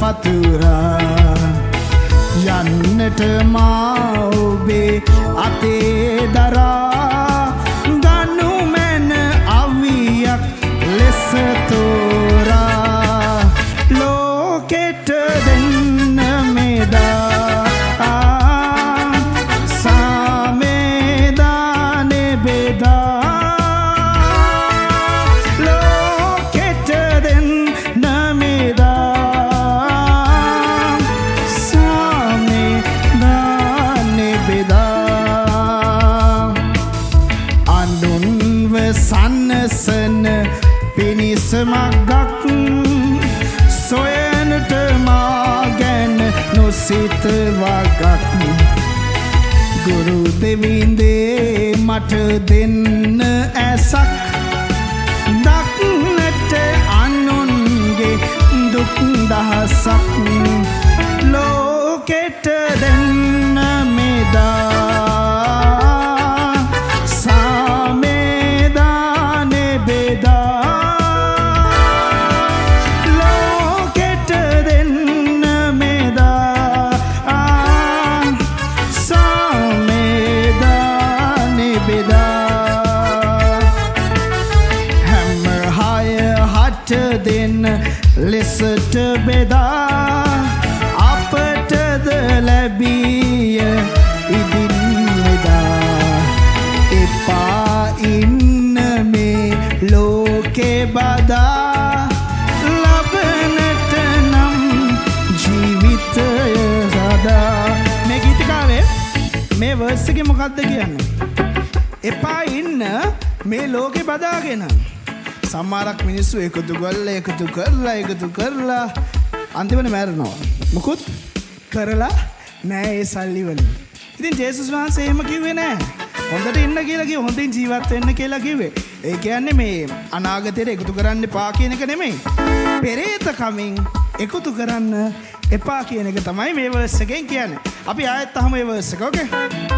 පතුරා යන්නට මා ඔබේ අතේ දරා ගනු මැන අවියක් ලෙස තෝරා ලෝකෙට දෙන්න මෙදා සාමේදානේ බෙදා සන්නසන පිණිස මගක් සොයනට මා ගැන නොසිත වගක් ගුරු දෙවිඳේ මට දෙන්න ඇසක් දක්නට අනුන්ගේ දුක් දහසක් ලෝකෙට දෙන්න මෙදා දෙන්න ලෙසට බෙදා අපටද ලැබිය ඉදින් මෙදා එපා ඉන්න මේ ලෝකේ බදා ලබනට නම් ජීවිතය සදා මේ ගීතිකාවේ මේ වර්ස් එකේ මොකක්ද කියන්නේ එපා ඉන්න මේ ලෝකේ බදාගෙන සමහරක් මිනිස්සු එකතු කරලා අන්තිමට මැරෙනවා. මොකුත් කරලා නෑ ඒ සල්ලි වලින්. ඉතින් ජේසුස් වහන්සේ එහෙම කිව්වේ නෑ. හොඳට ඉන්න කියලා කිව්වේ හොඳින් ජීවත් වෙන්න කියලා කිව්වේ. ඒ කියන්නේ මේ අනාගතයට එකතු කරන්න එපා කියන එක නෙමෙයි. පෙරේත කමින් එකතු කරන්න එපා කියන එක තමයි මේ වර්ස් එකෙන් කියන්නේ. අපි ආයෙත් අහමු මේ වර්ස් එක. ඕකේ?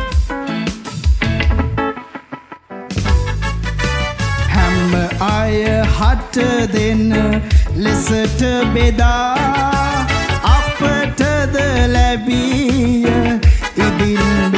අය හට දෙන්න ලෙසට බෙදා අපටද ලැබිය ඉදින්